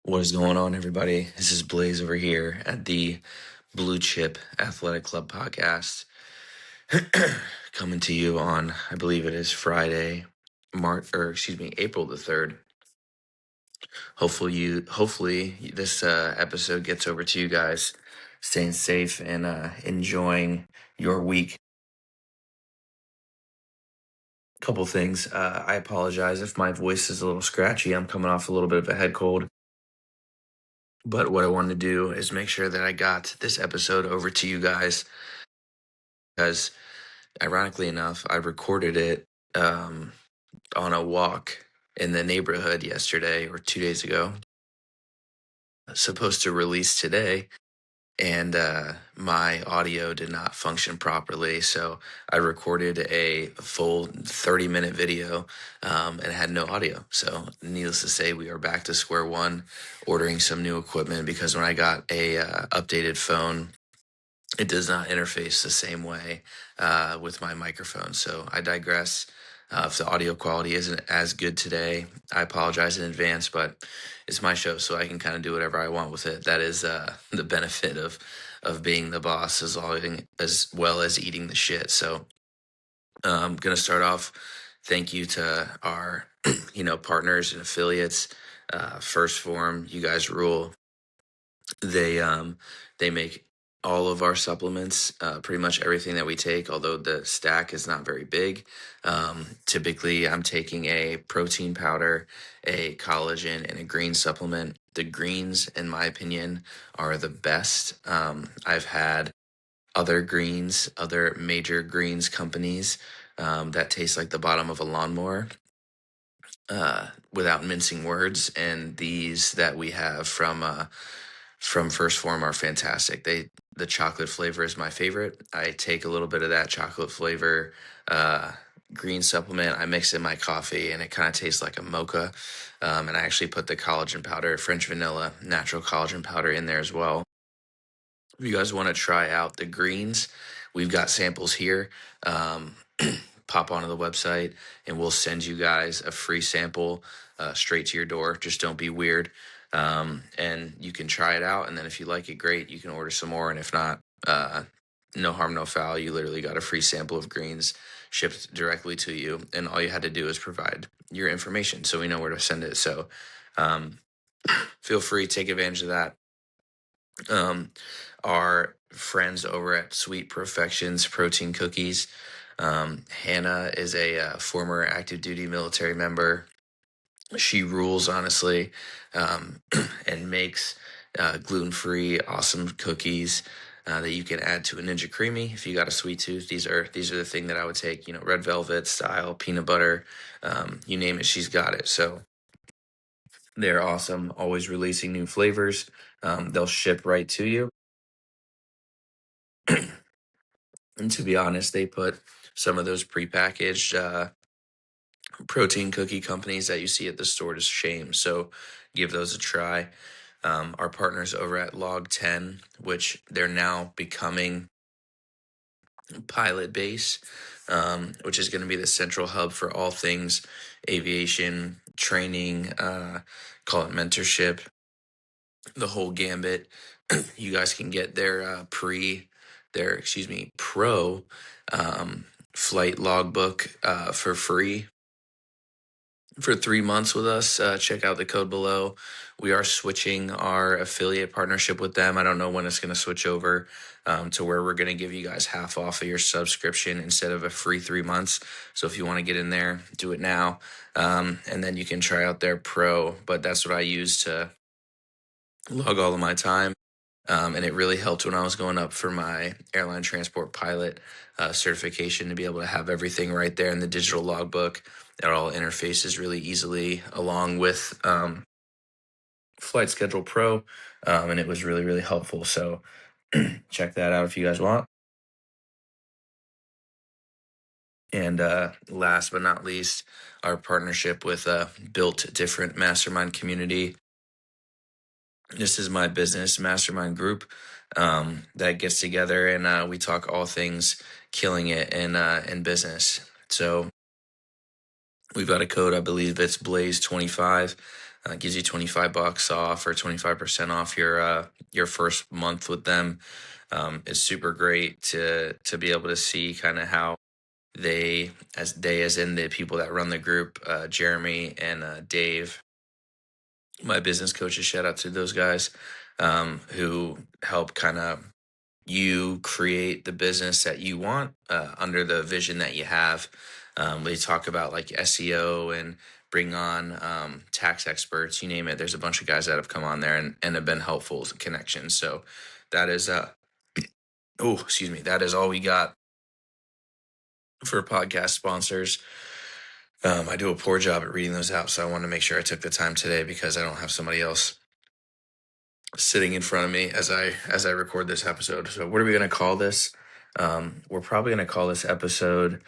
What is going on, everybody? This is Blaise over here at the Blue Chip Athletic Club podcast, coming to you on, I believe it is Friday, April the 3rd. Hopefully this episode gets over to you guys, staying safe and enjoying your week. Couple things. I apologize if my voice is a little scratchy. I'm coming off a little bit of a head cold. But what I wanted to do is make sure that I got this episode over to you guys, because ironically enough, I recorded it on a walk in the neighborhood yesterday or 2 days ago. Supposed to release today, and my audio did not function properly. So I recorded a full 30-minute video and had no audio. So needless to say, we are back to square one, ordering some new equipment, because when I got a updated phone, it does not interface the same way with my microphone. So I digress. If the audio quality isn't as good today, I apologize in advance, but it's my show, so I can kind of do whatever I want with it. That is the benefit of being the boss, as well as eating the shit. So I'm going to start off. Thank you to our partners and affiliates. First Form, you guys rule. They make all of our supplements, pretty much everything that we take, although the stack is not very big. Typically, I'm taking a protein powder, a collagen, and a green supplement. The greens, in my opinion, are the best. I've had other major greens companies that taste like the bottom of a lawnmower, without mincing words, and these that we have from First Form are fantastic. The chocolate flavor is my favorite. I take a little bit of that chocolate flavor green supplement. I mix in my coffee, and it kind of tastes like a mocha. And I actually put the collagen powder, French vanilla, natural collagen powder in there as well. If you guys want to try out the greens, we've got samples here. Pop onto the website, and we'll send you guys a free sample straight to your door. Just don't be weird. And you can try it out, and then if you like it, great, you can order some more, and if not, no harm, no foul. You literally got a free sample of greens shipped directly to you, and all you had to do is provide your information so we know where to send it. So feel free, take advantage of that. Our friends over at Sweet Perfections Protein Cookies. Hannah is a former active duty military member. She rules, honestly, and makes gluten-free, awesome cookies that you can add to a Ninja Creamy if you got a sweet tooth. These are the thing that I would take. Red velvet style, peanut butter, you name it, she's got it. So they're awesome. Always releasing new flavors. They'll ship right to you. And to be honest, they put some of those prepackaged protein cookie companies that you see at the store to shame. So give those a try. Our partners over at Log 10, which they're now becoming Pilot Base, which is going to be the central hub for all things aviation, training, call it mentorship, the whole gambit. You guys can get their pro flight logbook for free for 3 months with us. Check out the code below. We are switching our affiliate partnership with them. I don't know when it's going to switch over to where we're going to give you guys half off of your subscription instead of a free 3 months. So if you want to get in there, do it now. And then you can try out their pro. But that's what I use to log all of my time. And it really helped when I was going up for my airline transport pilot certification, to be able to have everything right there in the digital logbook. It all interfaces really easily along with Flight Schedule Pro, and it was really, really helpful. So check that out if you guys want. And last but not least, our partnership with Built Different Mastermind Community. This is my business mastermind group that gets together, and we talk all things killing it in business. So we've got a code, I believe it's Blaise25. Gives you $25 off or 25% off your first month with them. It's super great to be able to see kind of how as in the people that run the group, Jeremy and Dave, my business coaches. Shout out to those guys who help kind of you create the business that you want under the vision that you have. They talk about like SEO and bring on tax experts, you name it. There's a bunch of guys that have come on there and have been helpful as connections. So that is that is all we got for podcast sponsors. I do a poor job at reading those out, so I want to make sure I took the time today because I don't have somebody else sitting in front of me as I record this episode. So what are we going to call this? We're probably going to call this episode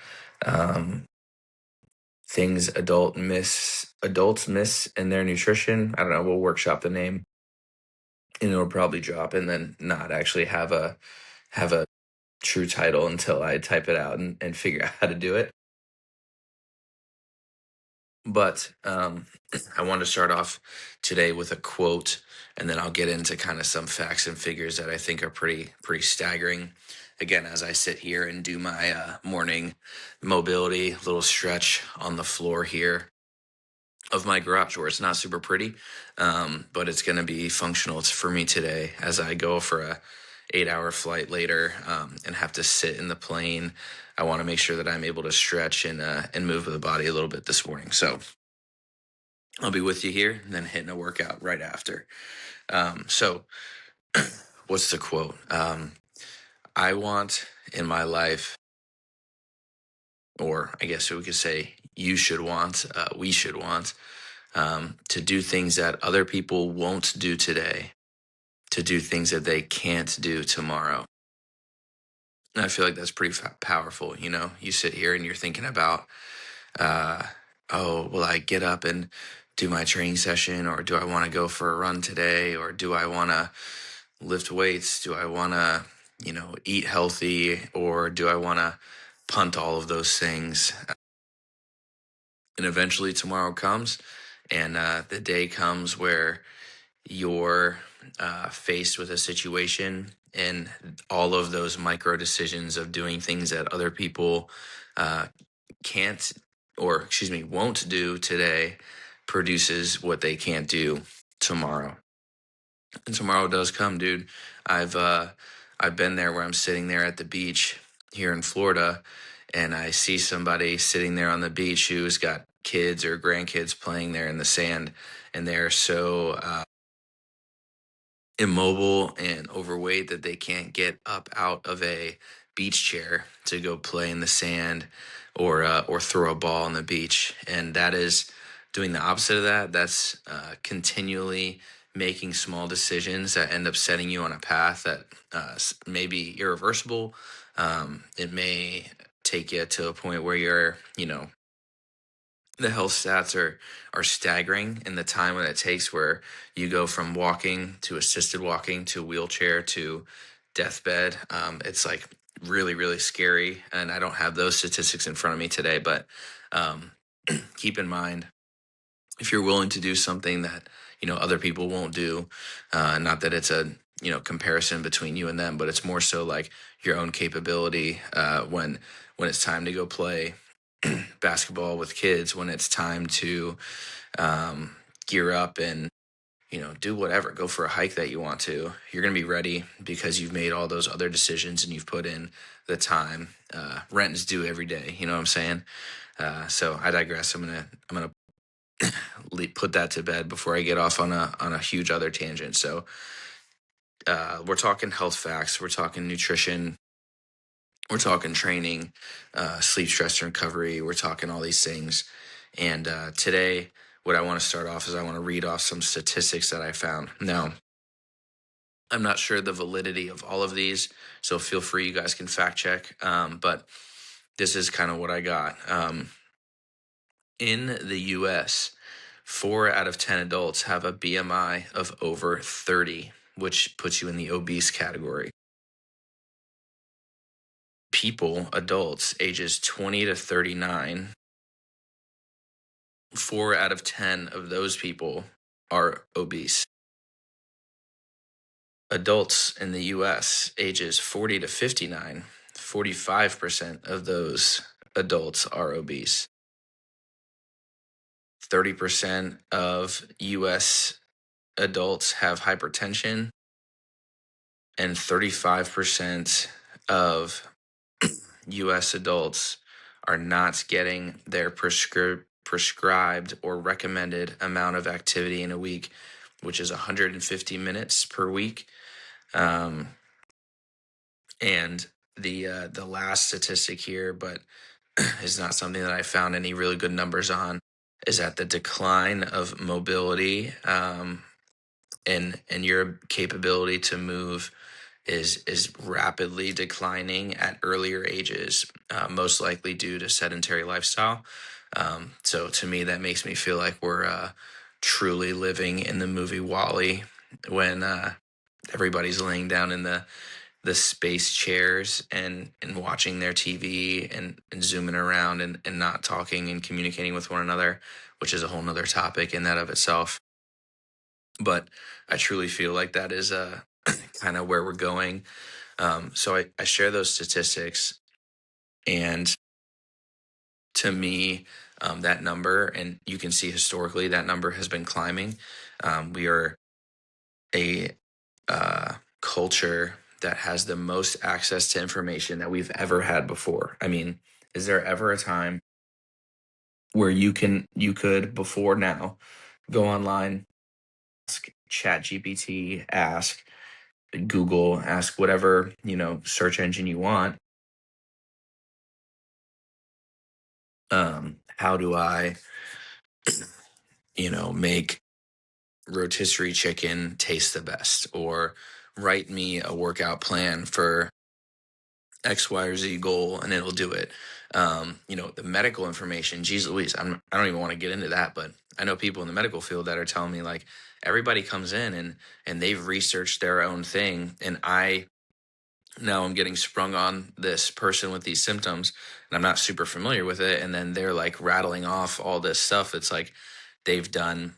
things adults miss in their nutrition. I don't know. We'll workshop the name, and it'll probably drop, and then not actually have a true title until I type it out and figure out how to do it. But I want to start off today with a quote, and then I'll get into kind of some facts and figures that I think are pretty staggering. Again, as I sit here and do my morning mobility, little stretch on the floor here of my garage, where it's not super pretty, but it's going to be functional. It's for me today as I go for a 8-hour flight later and have to sit in the plane. I want to make sure that I'm able to stretch and move the body a little bit this morning. So I'll be with you here and then hitting a workout right after. So what's the quote? I want in my life, or I guess we could say you should want, we should want, to do things that other people won't do today, to do things that they can't do tomorrow. And I feel like that's pretty powerful. You know, you sit here and you're thinking about, will I get up and do my training session, or do I want to go for a run today, or do I want to lift weights? Do I want to, eat healthy, or do I want to punt all of those things? And eventually tomorrow comes, and the day comes where you're faced with a situation, and all of those micro decisions of doing things that other people can't, or excuse me, won't do today produces what they can't do tomorrow. And tomorrow does come, dude. I've been there where I'm sitting there at the beach here in Florida, and I see somebody sitting there on the beach who's got kids or grandkids playing there in the sand, and they're so immobile and overweight that they can't get up out of a beach chair to go play in the sand or throw a ball on the beach. And that is doing the opposite of that. That's continually making small decisions that end up setting you on a path that may be irreversible. It may take you to a point where you're, the health stats are staggering in the time that it takes, where you go from walking to assisted walking to wheelchair to deathbed. It's like really, really scary. And I don't have those statistics in front of me today, but keep in mind, if you're willing to do something that, other people won't do, not that it's a, comparison between you and them, but it's more so like your own capability when it's time to go play basketball with kids, when it's time to gear up and do whatever, go for a hike that you want to, you're going to be ready because you've made all those other decisions and you've put in the time. Rent is due every day, you know what I'm saying? So I digress. I'm gonna put that to bed before I get off on a huge other tangent. So we're talking health facts, we're talking nutrition, we're talking training, sleep, stress, and recovery. We're talking all these things. And today, what I want to start off is I want to read off some statistics that I found. Now, I'm not sure the validity of all of these, so feel free, you guys can fact check. But this is kind of what I got. In the US, 4 out of 10 adults have a BMI of over 30, which puts you in the obese category. Adults ages 20 to 39, 4 out of 10 of those people are obese. Adults in the US ages 40 to 59, 45% of those adults are obese. 30% of US adults have hypertension, and 35% of US adults are not getting their prescribed or recommended amount of activity in a week, which is 150 minutes per week. And the last statistic here, but is not something that I found any really good numbers on, is that the decline of mobility and your capability to move is rapidly declining at earlier ages, most likely due to sedentary lifestyle. So to me, that makes me feel like we're truly living in the movie WALL-E when everybody's laying down in the space chairs and watching their TV and zooming around and not talking and communicating with one another, which is a whole nother topic in that of itself. But I truly feel like that is kind of where we're going. So I share those statistics, and to me, that number, and you can see historically that number has been climbing. We are a culture that has the most access to information that we've ever had before. I mean, is there ever a time where you could before now go online, ask Chat GPT, ask Google, ask whatever, search engine you want, how do I, make rotisserie chicken taste the best, or write me a workout plan for X, Y, or Z goal, and it'll do it. The medical information, geez Louise, I don't even want to get into that, but I know people in the medical field that are telling me like everybody comes in and they've researched their own thing, and now I'm getting sprung on this person with these symptoms, and I'm not super familiar with it, and then they're like rattling off all this stuff. It's like they've done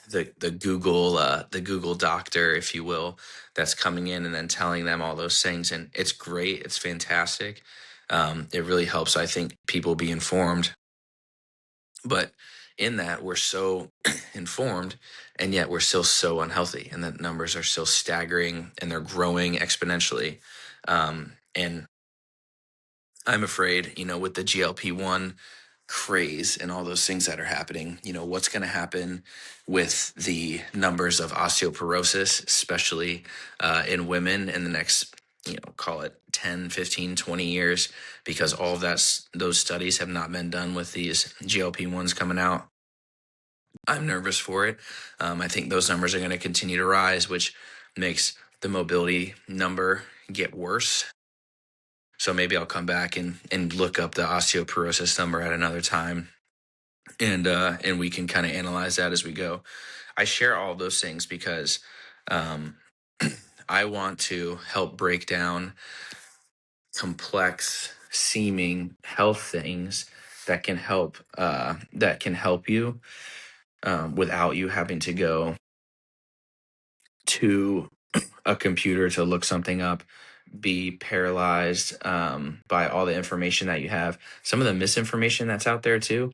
the Google doctor, if you will, that's coming in and then telling them all those things, and it's great. It's fantastic. It really helps, I think, people be informed. But in that, we're so informed, and yet we're still so unhealthy, and the numbers are still staggering, and they're growing exponentially. And I'm afraid, with the GLP-1 craze and all those things that are happening, what's going to happen with the numbers of osteoporosis, especially in women in the next, call it 10, 15, 20 years, because all of those studies have not been done with these GLP-1s coming out. I'm nervous for it. I think those numbers are going to continue to rise, which makes the mobility number get worse. So maybe I'll come back and look up the osteoporosis number at another time, and we can kind of analyze that as we go. I share all of those things because I want to help break down complex seeming health things that can help you without you having to go to a computer to look something up, be paralyzed by all the information that you have. Some of the misinformation that's out there too.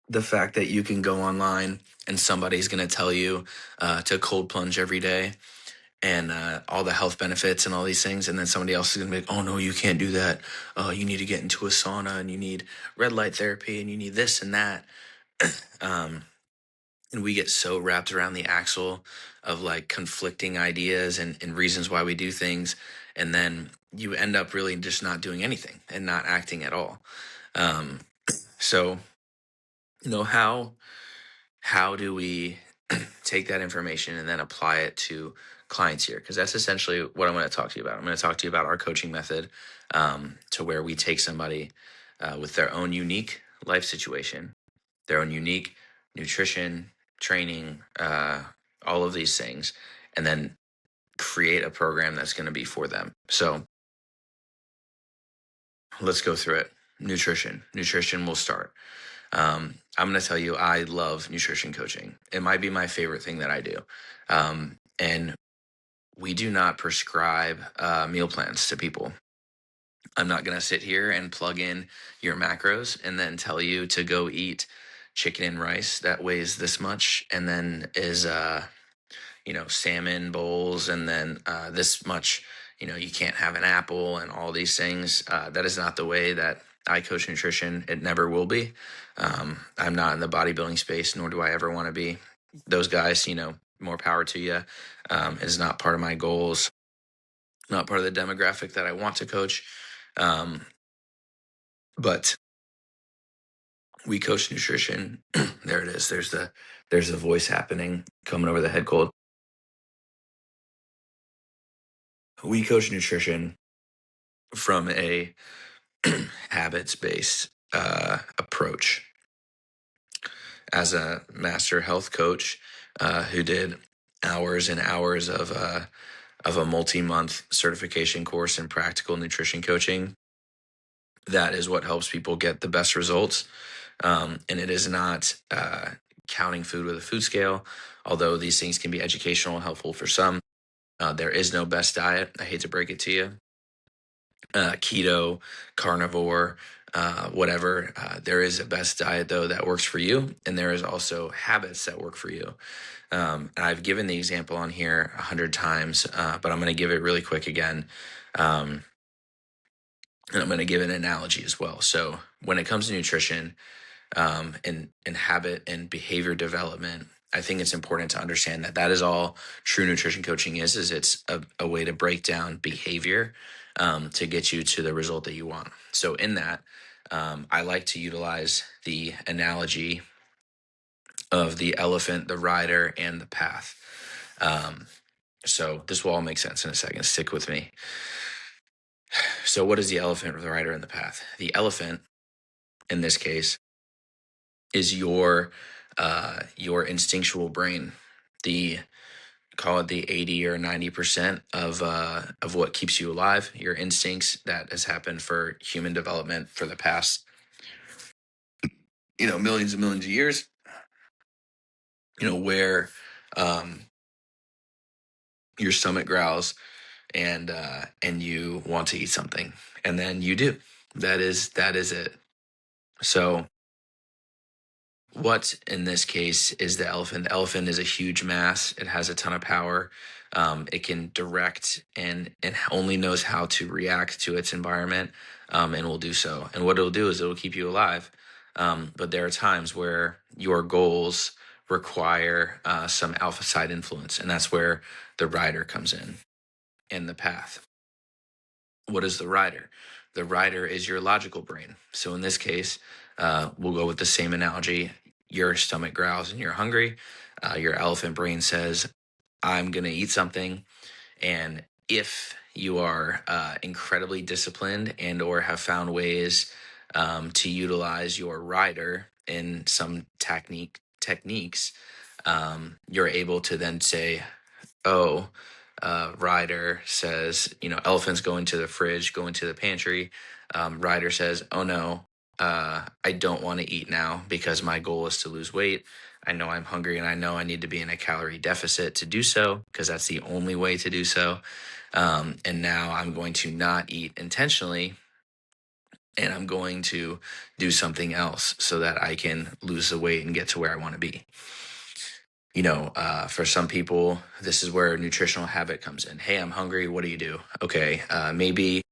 The fact that you can go online and somebody's going to tell you to cold plunge every day, and all the health benefits and all these things, and then somebody else is going to be like, oh no, you can't do that. You need to get into a sauna, and you need red light therapy, and you need this and that. And we get so wrapped around the axle of like conflicting ideas and reasons why we do things, and then you end up really just not doing anything and not acting at all. So how do we take that information and then apply it to clients here? Because that's essentially what I'm going to talk to you about. I'm going to talk to you about our coaching method, to where we take somebody with their own unique life situation, their own unique nutrition, training, all of these things, and then create a program that's going to be for them. So let's go through it. Nutrition will start. I'm going to tell you, I love nutrition coaching. It might be my favorite thing that I do. And we do not prescribe meal plans to people. I'm not going to sit here and plug in your macros and then tell you to go eat chicken and rice that weighs this much and then is salmon bowls and then this much, you can't have an apple and all these things. That is not the way that I coach nutrition. It never will be. I'm not in the bodybuilding space, nor do I ever want to be. Those guys, more power to you. Is not part of my goals, not part of the demographic that I want to coach. But we coach nutrition. There it is. There's the voice happening coming over the head cold. We coach nutrition from a habits-based approach. As a master health coach who did hours and hours of a multi-month certification course in practical nutrition coaching, that is what helps people get the best results. And it is not counting food with a food scale, although these things can be educational and helpful for some. There is no best diet. I hate to break it to you. Keto, carnivore, whatever. There is a best diet, though, that works for you. And there is also habits that work for you. I've given the example on here 100 times, but I'm going to give it really quick again. And I'm going to give an analogy as well. So when it comes to nutrition and habit and behavior development, I think it's important to understand that is all true nutrition coaching is it's a way to break down behavior to get you to the result that you want. So in that, I like to utilize the analogy of the elephant, the rider, and the path. So this will all make sense in a second. Stick with me. So what is the elephant, the rider, and the path? The elephant, in this case, is your instinctual brain. Call it the 80 or 90% of what keeps you alive, your instincts that has happened for human development for the past, millions and millions of years, where your stomach growls and you want to eat something and then you do. That is it. So what in this case is the elephant? The elephant is a huge mass. It has a ton of power. It can direct and only knows how to react to its environment and will do so. And what it'll do is it'll keep you alive. But there are times where your goals require some alpha side influence. And that's where the rider comes in and the path. What is the rider? The rider is your logical brain. So in this case, we'll go with the same analogy. Your stomach growls and you're hungry. Your elephant brain says, I'm going to eat something. And if you are incredibly disciplined and or have found ways to utilize your rider in some techniques, you're able to then say, oh, rider says, elephants go into the fridge, go into the pantry. Rider says, oh no, I don't want to eat now because my goal is to lose weight. I know I'm hungry and I know I need to be in a calorie deficit to do so because that's the only way to do so. And now I'm going to not eat intentionally and I'm going to do something else so that I can lose the weight and get to where I want to be. For some people, this is where nutritional habit comes in. Hey, I'm hungry. What do you do? Okay, maybe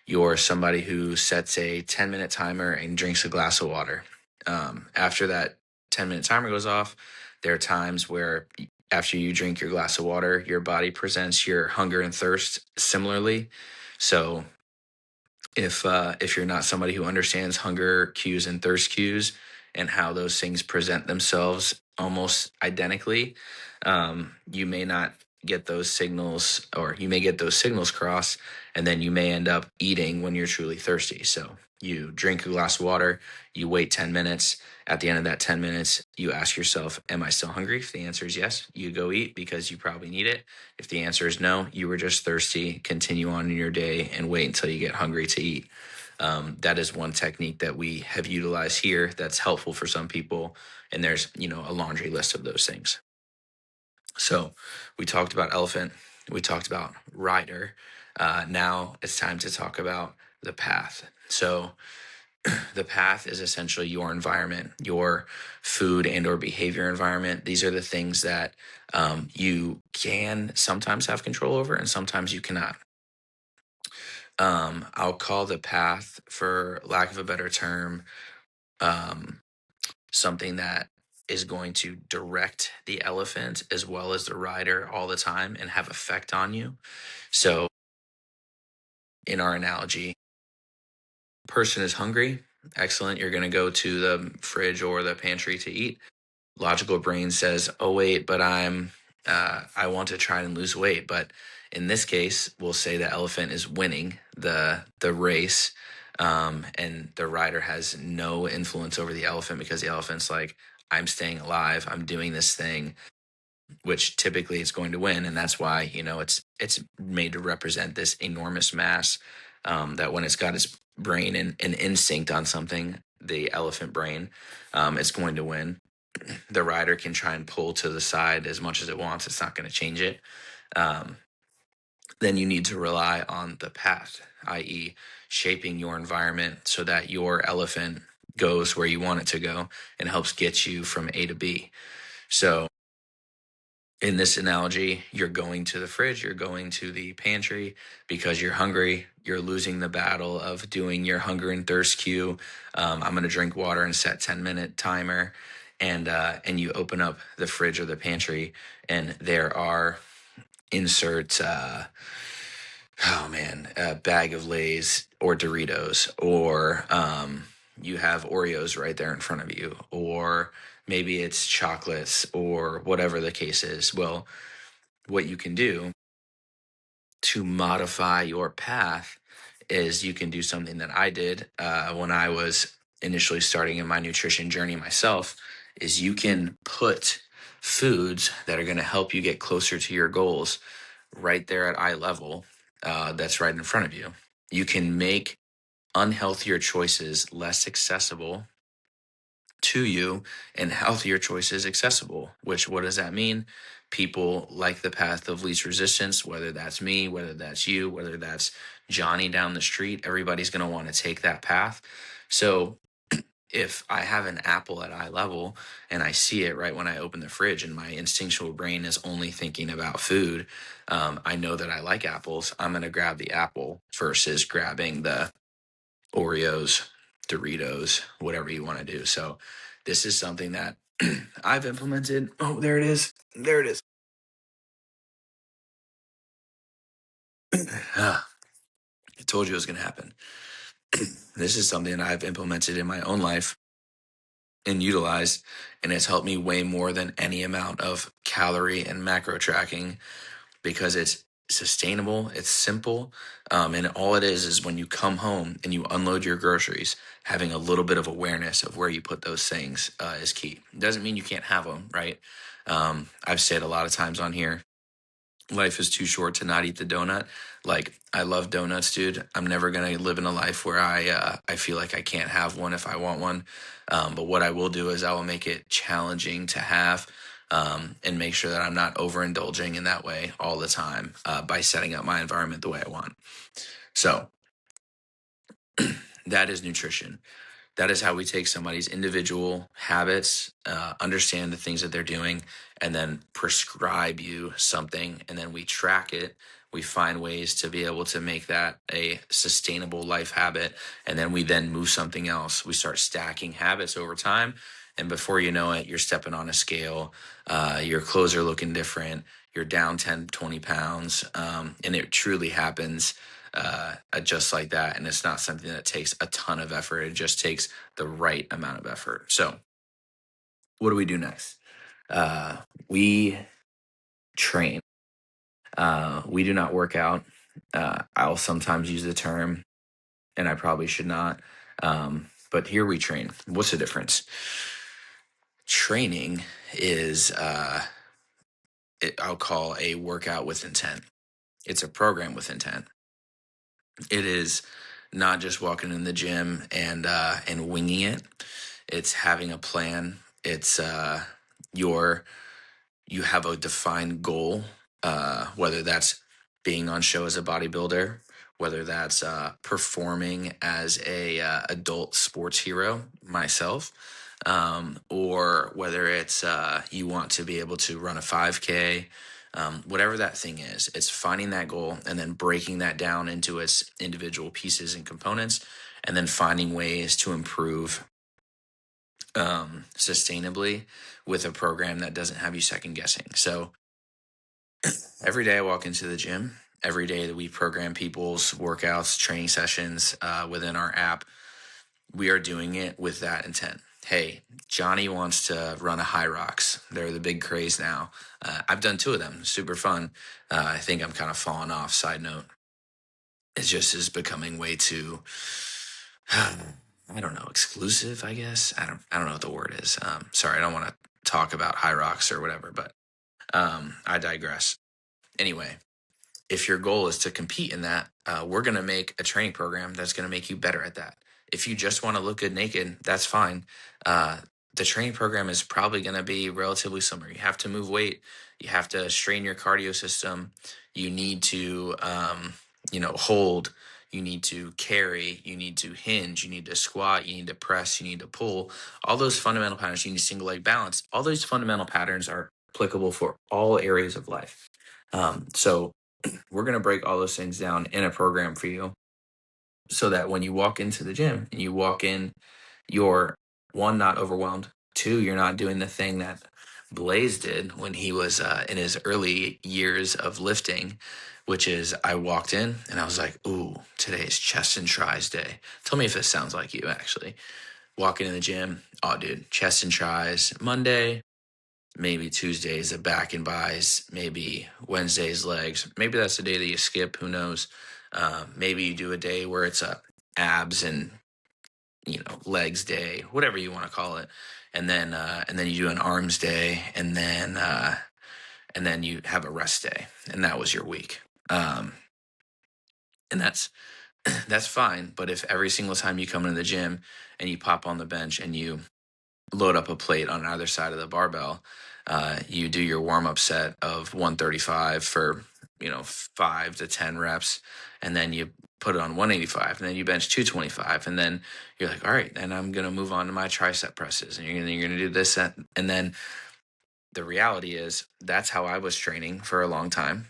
you're somebody who sets a 10-minute timer and drinks a glass of water. After that 10-minute timer goes off, there are times where after you drink your glass of water, your body presents your hunger and thirst similarly. So if you're not somebody who understands hunger cues and thirst cues and how those things present themselves almost identically, you may not get those signals, or you may get those signals cross, and then you may end up eating when you're truly thirsty. So you drink a glass of water, you wait 10 minutes. At the end of that 10 minutes, you ask yourself, am I still hungry? If the answer is yes, you go eat because you probably need it. If the answer is no, you were just thirsty, continue on in your day and wait until you get hungry to eat. That is one technique that we have utilized here that's helpful for some people. And there's, a laundry list of those things. So we talked about elephant, we talked about rider. Now it's time to talk about the path. So the path is essentially your environment, your food and or behavior environment. These are the things that you can sometimes have control over and sometimes you cannot. I'll call the path, for lack of a better term, um, something that is going to direct the elephant as well as the rider all the time and have effect on you. So in our analogy, person is hungry. Excellent. You're going to go to the fridge or the pantry to eat. Logical brain says, "Oh wait, but I want to try and lose weight." But in this case, we'll say the elephant is winning the race, and the rider has no influence over the elephant because the elephant's like, "I'm staying alive. I'm doing this thing," which typically it's going to win, and that's why it's made to represent this enormous mass, that when it's got its brain and an instinct on something, the elephant brain, it's going to win. The rider can try and pull to the side as much as it wants. It's not going to change it. Um, then you need to rely on the path, i.e., shaping your environment so that your elephant goes where you want it to go and helps get you from A to B. So in this analogy, you're going to the fridge, you're going to the pantry because you're hungry. You're losing the battle of doing your hunger and thirst cue. I'm going to drink water and set 10-minute timer. And you open up the fridge or the pantry, and there are insert, a bag of Lay's or Doritos, or you have Oreos right there in front of you, or maybe it's chocolates or whatever the case is. Well, what you can do to modify your path is you can do something that I did when I was initially starting in my nutrition journey myself, is you can put foods that are going to help you get closer to your goals right there at eye level, that's right in front of you. You can make unhealthier choices less accessible to you and healthier choices accessible. Which, what does that mean? People like the path of least resistance, whether that's me, whether that's you, whether that's Johnny down the street. Everybody's going to want to take that path. So if I have an apple at eye level and I see it right when I open the fridge and my instinctual brain is only thinking about food, I know that I like apples. I'm going to grab the apple versus grabbing the Oreos, Doritos, whatever you want to do. So this is something that I've implemented. Oh, there it is. There it is. I told you it was going to happen. This is something that I've implemented in my own life and utilized, and it's helped me way more than any amount of calorie and macro tracking because it's sustainable, it's simple, and all it is when you come home and you unload your groceries, having a little bit of awareness of where you put those things is key. It doesn't mean you can't have them, right? I've said a lot of times on here, life is too short to not eat the donut. Like, I love donuts, dude. I'm never gonna live in a life where I feel like I can't have one if I want one. But what I will do is I will make it challenging to have, and make sure that I'm not overindulging in that way all the time, by setting up my environment the way I want. So that is nutrition. That is how we take somebody's individual habits, understand the things that they're doing, and then prescribe you something. And then we track it. We find ways to be able to make that a sustainable life habit. And then we then move something else. We start stacking habits over time. And before you know it, you're stepping on a scale. Your clothes are looking different. You're down 10, 20 pounds. And it truly happens just like that. And it's not something that takes a ton of effort. It just takes the right amount of effort. So, what do we do next? We train. We do not work out. I'll sometimes use the term, and I probably should not. But here we train. What's the difference? Training is, I'll call a workout with intent. It's a program with intent. It is not just walking in the gym and winging it. It's having a plan. It's your you have a defined goal, whether that's being on show as a bodybuilder, whether that's performing as a adult sports hero, myself, or whether it's you want to be able to run a 5K. Whatever that thing is, it's finding that goal and then breaking that down into its individual pieces and components, and then finding ways to improve sustainably with a program that doesn't have you second guessing. So every day I walk into the gym. Every day that we program people's workouts, training sessions within our app, we are doing it with that intent. Hey, Johnny wants to run a high rocks. They're the big craze now. I've done 2 of them. Super fun. I think I'm kind of falling off. Side note, it just is becoming way too, I don't know, exclusive, I guess. I don't know what the word is. Sorry, I don't want to talk about high rocks or whatever, but I digress. Anyway, if your goal is to compete in that, we're going to make a training program that's going to make you better at that. If you just want to look good naked, that's fine. The training program is probably going to be relatively similar. You have to move weight. You have to strain your cardio system. You need to, hold. You need to carry. You need to hinge. You need to squat. You need to press. You need to pull. All those fundamental patterns. You need single leg balance. All those fundamental patterns are applicable for all areas of life. So we're going to break all those things down in a program for you so that when you walk into the gym and you walk in, you're 1, not overwhelmed. 2, you're not doing the thing that Blaise did when he was in his early years of lifting, which is I walked in and I was like, ooh, today's chest and tries day. Tell me if this sounds like you, actually. Walking in the gym, oh, dude, chest and tries. Monday, maybe Tuesdays a back and buys, maybe Wednesdays legs. Maybe that's the day that you skip. Who knows? Maybe you do a day where it's a abs and legs day, whatever you want to call it, and then you do an arms day, and then you have a rest day, and that was your week. And that's fine. But if every single time you come into the gym and you pop on the bench and you load up a plate on either side of the barbell, you do your warm-up set of 135 for 5 to 10 reps, and then you put it on 185, and then you bench 225, and then you're like, all right, and I'm going to move on to my tricep presses, and you're going to do this, that, and then the reality is that's how I was training for a long time.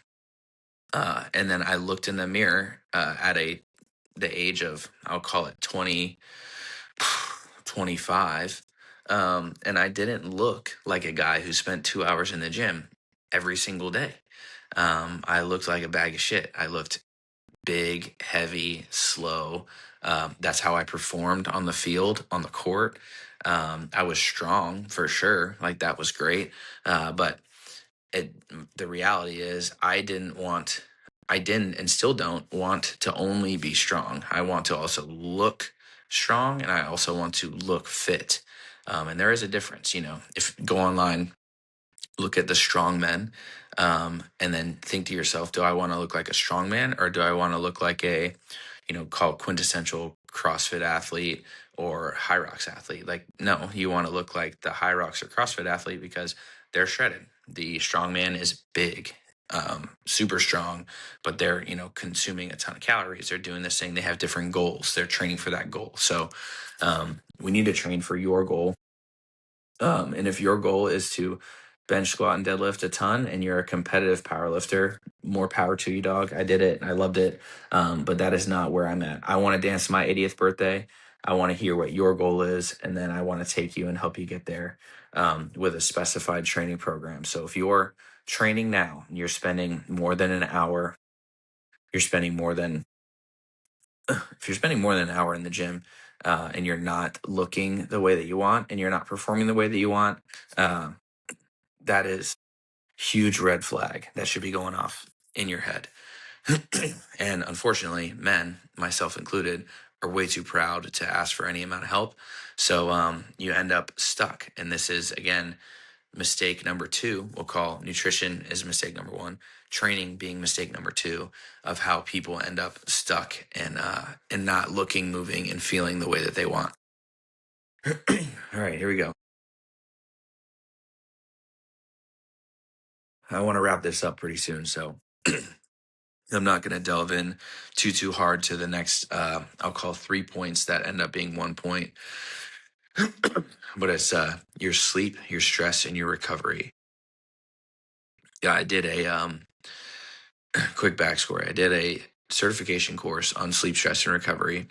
And then I looked in the mirror at the age of, I'll call it 20, 25. And I didn't look like a guy who spent 2 hours in the gym every single day. I looked like a bag of shit. I looked big, heavy, slow. That's how I performed on the field, on the court. I was strong for sure. Like that was great. But the reality is I didn't and still don't want to only be strong. I want to also look strong, and I also want to look fit. And there is a difference, if go online, look at the strong men, and then think to yourself, do I want to look like a strong man, or do I want to look like a, called quintessential CrossFit athlete or high rocks athlete? Like, no, you want to look like the high rocks or CrossFit athlete because they're shredded. The strong man is big, super strong, but they're, consuming a ton of calories. They're doing this thing. They have different goals. They're training for that goal. So we need to train for your goal. And if your goal is to bench, squat, and deadlift a ton, and you're a competitive power lifter, more power to you, dog. I did it. I loved it. But that is not where I'm at. I want to dance my 80th birthday. I want to hear what your goal is, and then I want to take you and help you get there with a specified training program. So if you're training now, you're spending more than an hour, you're spending more than if you're spending more than an hour in the gym, and you're not looking the way that you want, and you're not performing the way that you want, that is huge red flag that should be going off in your head. And unfortunately, men, myself included, are way too proud to ask for any amount of help. So you end up stuck. And this is, again, mistake number two, we'll call nutrition is mistake number one, training being mistake number two, of how people end up stuck and not looking, moving, and feeling the way that they want. All right, here we go. I want to wrap this up pretty soon, so I'm not going to delve in too hard to the next, I'll call 3 points that end up being 1 point. But it's your sleep, your stress, and your recovery. Yeah, I did a quick backstory. I did a certification course on sleep, stress, and recovery,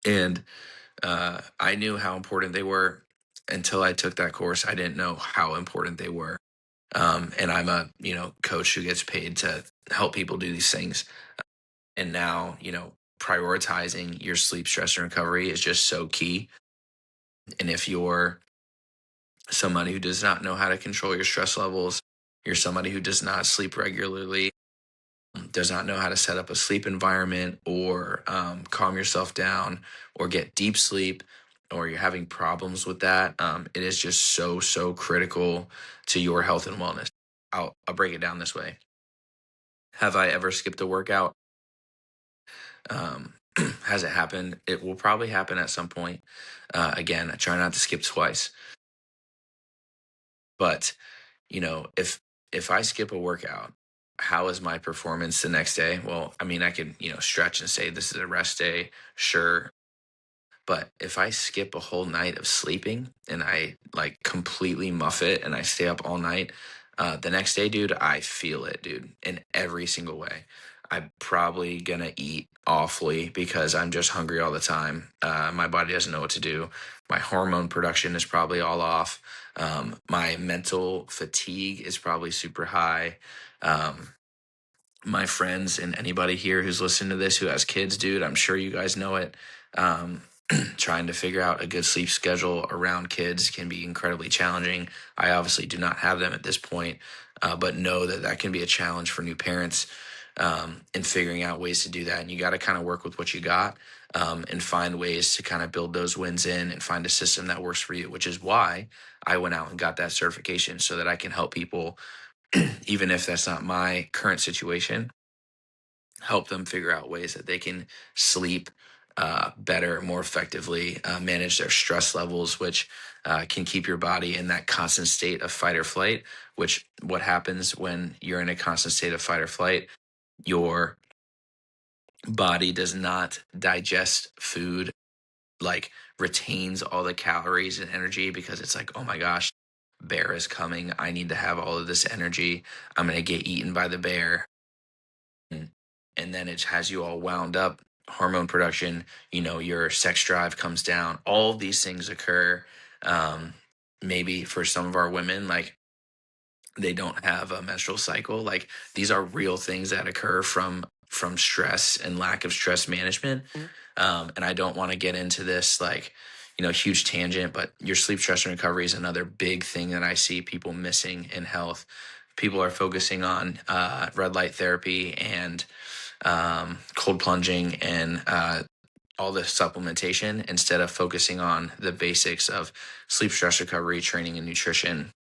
and I knew how important they were. Until I took that course, I didn't know how important they were. And I'm a coach who gets paid to help people do these things. And now prioritizing your sleep, stress, and recovery is just so key. And if you're somebody who does not know how to control your stress levels, you're somebody who does not sleep regularly, does not know how to set up a sleep environment or calm yourself down or get deep sleep, or you're having problems with that, it is just so critical to your health and wellness. I'll break it down this way. Have I ever skipped a workout? Has it happened? It will probably happen at some point. Again, I try not to skip twice. But if I skip a workout, how is my performance the next day? Well, I mean, I could stretch and say this is a rest day, sure. But if I skip a whole night of sleeping and I like completely muff it and I stay up all night, the next day, dude, I feel it, dude, in every single way. I'm probably gonna eat awfully because I'm just hungry all the time. My body doesn't know what to do. My hormone production is probably all off. My mental fatigue is probably super high. My friends and anybody here who's listening to this who has kids, dude, I'm sure you guys know it. Trying to figure out a good sleep schedule around kids can be incredibly challenging. I obviously do not have them at this point, but know that that can be a challenge for new parents in figuring out ways to do that. And you got to kind of work with what you got and find ways to kind of build those wins in and find a system that works for you, which is why I went out and got that certification so that I can help people, even if that's not my current situation, help them figure out ways that they can sleep better, more effectively, manage their stress levels, which can keep your body in that constant state of fight or flight. Which what happens when you're in a constant state of fight or flight? Your body does not digest food, like retains all the calories and energy, because it's like, oh my gosh, bear is coming. I need to have all of this energy. I'm going to get eaten by the bear. And then it has you all wound up, hormone production, your sex drive comes down. All of these things occur. Maybe for some of our women, like they don't have a menstrual cycle. Like these are real things that occur from stress and lack of stress management. And I don't want to get into this like huge tangent, but your sleep, stress, and recovery is another big thing that I see people missing in health. People are focusing on red light therapy and cold plunging and all the supplementation instead of focusing on the basics of sleep, stress, recovery, training, and nutrition.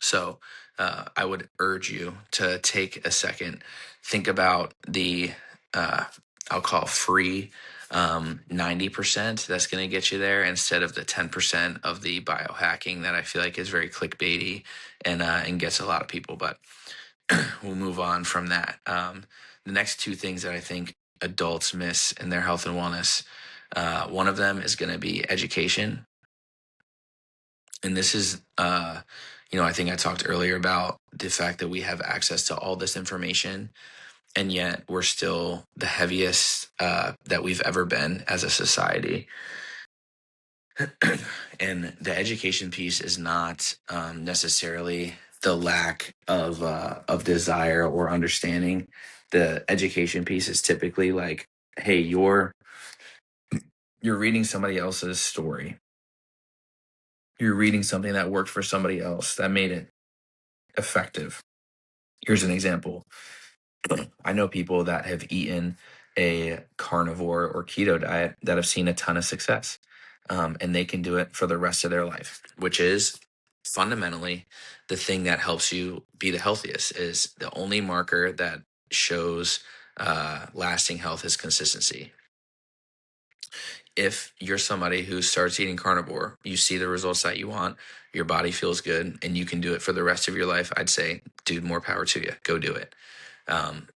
So I would urge you to take a second, think about the, I'll call free 90% that's going to get you there instead of the 10% of the biohacking that I feel like is very clickbaity and gets a lot of people. But we'll move on from that. The next two things that I think adults miss in their health and wellness, one of them is going to be education. And this is, I think I talked earlier about the fact that we have access to all this information, and yet we're still the heaviest that we've ever been as a society. And the education piece is not necessarily the lack of desire or understanding. The education piece is typically like, hey, you're reading somebody else's story. You're reading something that worked for somebody else that made it effective. Here's an example. I know people that have eaten a carnivore or keto diet that have seen a ton of success, and they can do it for the rest of their life, which is Fundamentally, the thing that helps you be the healthiest is the only marker that shows lasting health is consistency. If you're somebody who starts eating carnivore, you see the results that you want, your body feels good, and you can do it for the rest of your life, I'd say, dude, more power to you. Go do it. Um,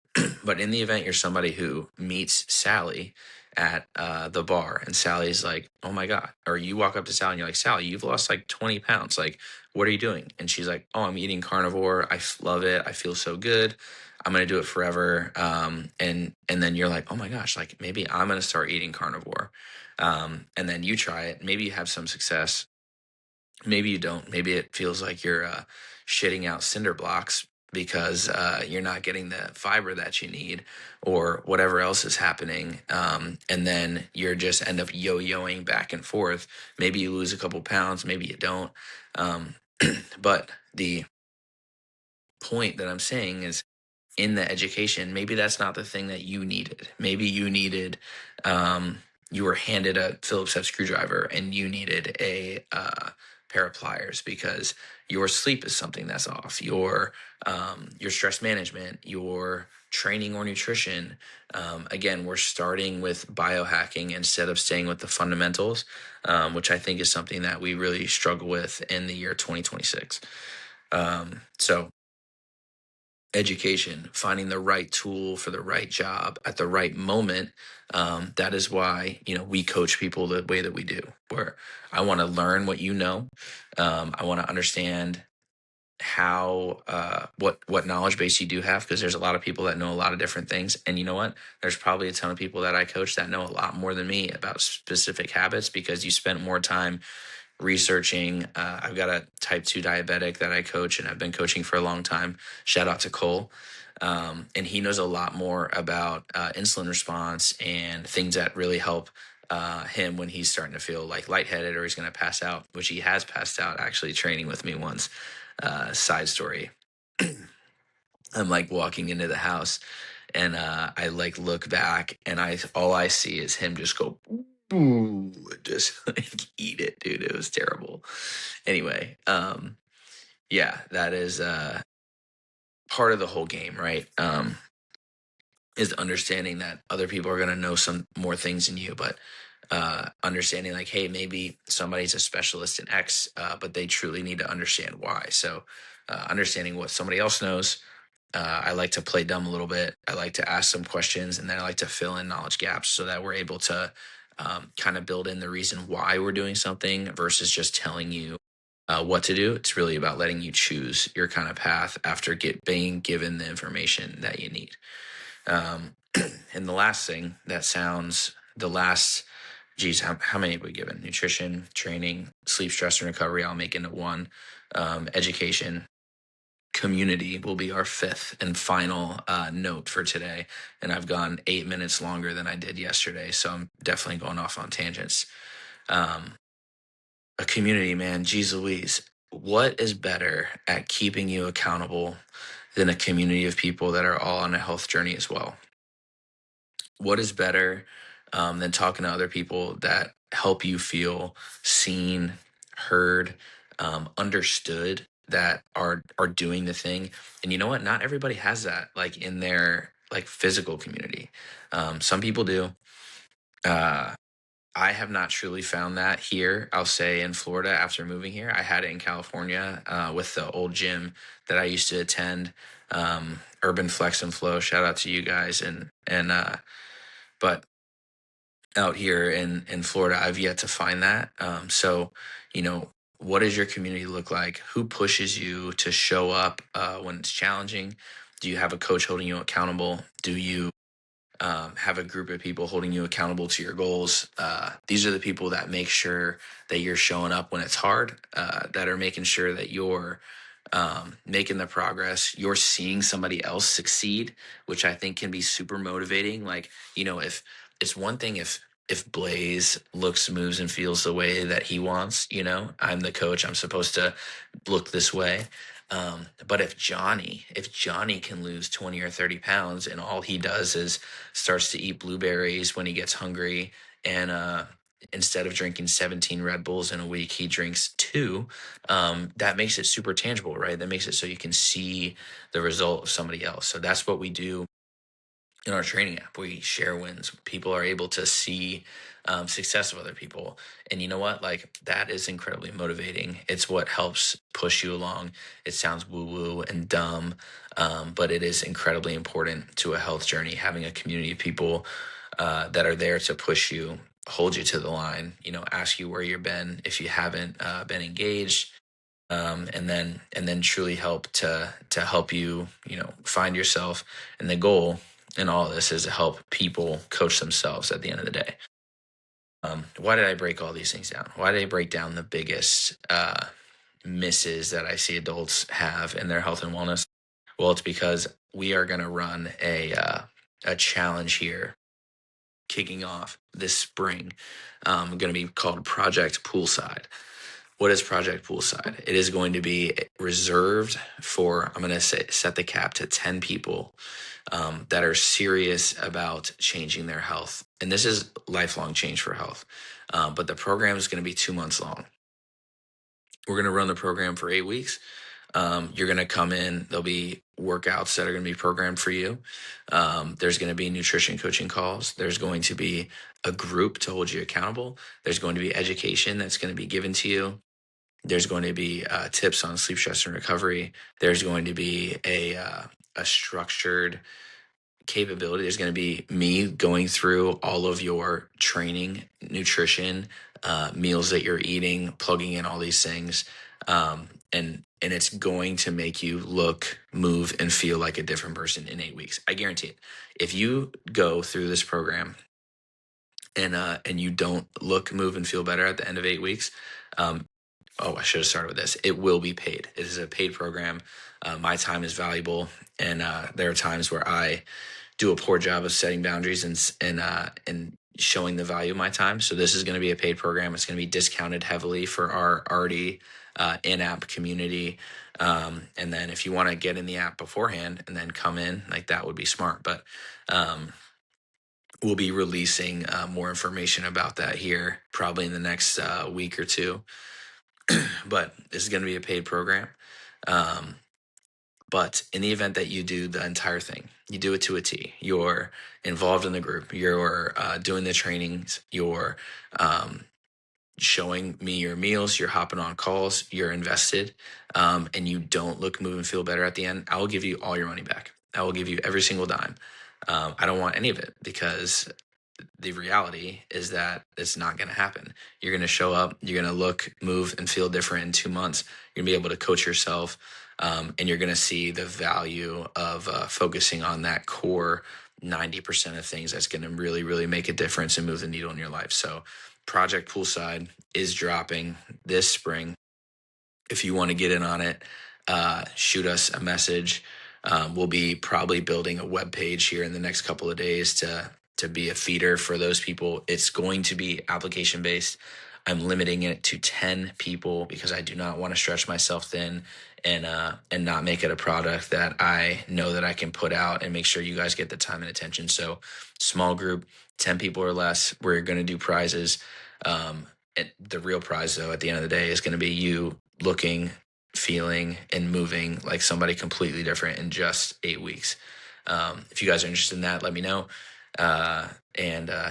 but in the event you're somebody who meets Sally at the bar and Sally's like, oh my God, or you walk up to Sally and you're like, Sally, you've lost like 20 pounds. Like, what are you doing? And she's like, oh, I'm eating carnivore. Love it. I feel so good. I'm going to do it forever. And then you're like, oh my gosh, like maybe I'm going to start eating carnivore. And then you try it. Maybe you have some success. Maybe you don't. Maybe it feels like you're shitting out cinder blocks because you're not getting the fiber that you need or whatever else is happening. And then you're just end up yo-yoing back and forth. Maybe you lose a couple pounds, maybe you don't. Um, but the point that I'm saying is in the education, maybe that's not the thing that you needed. Maybe you needed, you were handed a Phillips head screwdriver and you needed a pair of pliers because your sleep is something that's off. Your stress management, your training or nutrition. Again, we're starting with biohacking instead of staying with the fundamentals, which I think is something that we really struggle with in the year 2026. So education, finding the right tool for the right job at the right moment. That is why, we coach people the way that we do, where I want to learn what you know. I want to understand how what knowledge base you do have, because there's a lot of people that know a lot of different things, and you know what, there's probably a ton of people that I coach that know a lot more than me about specific habits because you spent more time researching. I've got a type 2 diabetic that I coach and I've been coaching for a long time. Shout out to Cole. And he knows a lot more about insulin response and things that really help him when he's starting to feel like lightheaded or he's going to pass out, which he has passed out actually training with me once. Side story. I'm like walking into the house and I like look back and all I see is him just go, ooh, just like eat it, dude. It was terrible. Anyway, yeah, that is part of the whole game, right? Is understanding that other people are going to know some more things than you, but understanding like, hey, maybe somebody's a specialist in X, but they truly need to understand why. So understanding what somebody else knows. I like to play dumb a little bit. I like to ask some questions, and then I like to fill in knowledge gaps so that we're able to kind of build in the reason why we're doing something versus just telling you what to do. It's really about letting you choose your kind of path after being given the information that you need. And the last thing that sounds the last, geez, how many have we given? Nutrition, training, sleep, stress, and recovery. I'll make into one. Education, community will be our fifth and final note for today. And I've gone 8 minutes longer than I did yesterday. So I'm definitely going off on tangents. A community, man, geez Louise, what is better at keeping you accountable than a community of people that are all on a health journey as well? What is better than talking to other people that help you feel seen, heard, understood, that are doing the thing? And you know what? Not everybody has that like in their like physical community. Some people do. Uh, I have not truly found that here. I'll say in Florida after moving here. I had it in California with the old gym that I used to attend, Urban Flex and Flow. Shout out to you guys. But out here in Florida, I've yet to find that. So, what does your community look like? Who pushes you to show up when it's challenging? Do you have a coach holding you accountable? Do you have a group of people holding you accountable to your goals? These are the people that make sure that you're showing up when it's hard, that are making sure that you're making the progress. You're seeing somebody else succeed, which I think can be super motivating. Like, if it's one thing if Blaise looks, moves, and feels the way that he wants, I'm the coach. I'm supposed to look this way. But if Johnny can lose 20 or 30 pounds and all he does is starts to eat blueberries when he gets hungry and instead of drinking 17 Red Bulls in a week, he drinks two. That makes it super tangible, right? That makes it so you can see the result of somebody else. So that's what we do in our training app. We share wins. People are able to see success of other people. And you know what? Like, that is incredibly motivating. It's what helps push you along. It sounds woo woo and dumb, but it is incredibly important to a health journey, having a community of people that are there to push you, hold you to the line, ask you where you've been if you haven't been engaged, and then truly help to help you, find yourself. And the goal in all of this is to help people coach themselves at the end of the day. Why did I break all these things down? Why did I break down the biggest misses that I see adults have in their health and wellness? Well, it's because we are going to run a challenge here kicking off this spring, going to be called Project Poolside. What is Project Poolside? It is going to be reserved for, I'm going to set the cap to 10 people that are serious about changing their health. And this is lifelong change for health. But the program is going to be 2 months long. We're going to run the program for 8 weeks. You're going to come in. There'll be workouts that are going to be programmed for you. There's going to be nutrition coaching calls. There's going to be a group to hold you accountable. There's going to be education that's going to be given to you. There's going to be tips on sleep, stress, and recovery. There's going to be a structured capability. There's going to be me going through all of your training, nutrition, meals that you're eating, plugging in all these things. And it's going to make you look, move, and feel like a different person in 8 weeks. I guarantee it. If you go through this program and you don't look, move, and feel better at the end of 8 weeks, I should have started with this. It will be paid. It is a paid program. My time is valuable, and there are times where I do a poor job of setting boundaries and showing the value of my time. So this is going to be a paid program. It's going to be discounted heavily for our already in-app community. And then if you want to get in the app beforehand and then come in, like, that would be smart. But we'll be releasing more information about that here probably in the next week or two. But this is going to be a paid program. But in the event that you do the entire thing, you do it to a T, you're involved in the group, you're doing the trainings, you're showing me your meals, you're hopping on calls, you're invested, and you don't look, move, and feel better at the end, I will give you all your money back. I will give you every single dime. I don't want any of it, because the reality is that it's not going to happen. You're going to show up, you're going to look, move, and feel different in 2 months. You're going to be able to coach yourself, and you're going to see the value of focusing on that core 90% of things that's going to really, really make a difference and move the needle in your life. So Project Poolside is dropping this spring. If you want to get in on it, shoot us a message. We'll be probably building a web page here in the next couple of days to be a feeder for those people. It's going to be application based. I'm limiting it to 10 people because I do not want to stretch myself thin and not make it a product that I know that I can put out and make sure you guys get the time and attention. So small group, 10 people or less. We're going to do prizes. And the real prize, though, at the end of the day, is going to be you looking, feeling, and moving like somebody completely different in just 8 weeks. If you guys are interested in that, let me know.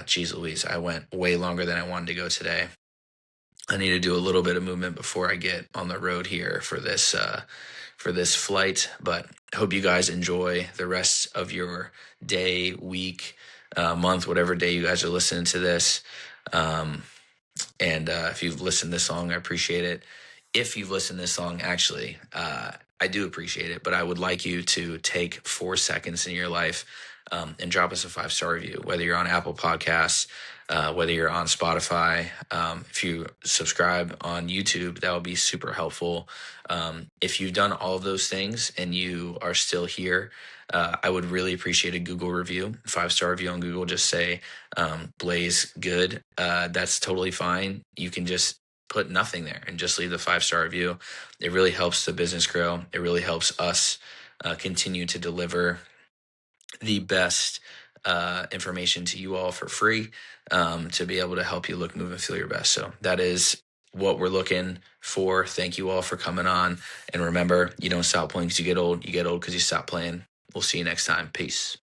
Geez Louise, I went way longer than I wanted to go today. I need to do a little bit of movement before I get on the road here for this flight. But I hope you guys enjoy the rest of your day, week, month, whatever day you guys are listening to this. And if you've listened this long, I appreciate it. If you've listened this long, actually, I do appreciate it, but I would like you to take 4 seconds in your life and drop us a 5-star review, whether you're on Apple Podcasts, whether you're on Spotify. If you subscribe on YouTube, that would be super helpful. If you've done all of those things and you are still here, I would really appreciate a Google review, 5-star review on Google. Just say, Blaise, good. That's totally fine. You can just put nothing there and just leave the 5-star review. It really helps the business grow. It really helps us continue to deliver the best information to you all for free to be able to help you look, move, and feel your best. So that is what we're looking for. Thank you all for coming on. And remember, you don't stop playing because you get old. You get old because you stop playing. We'll see you next time. Peace.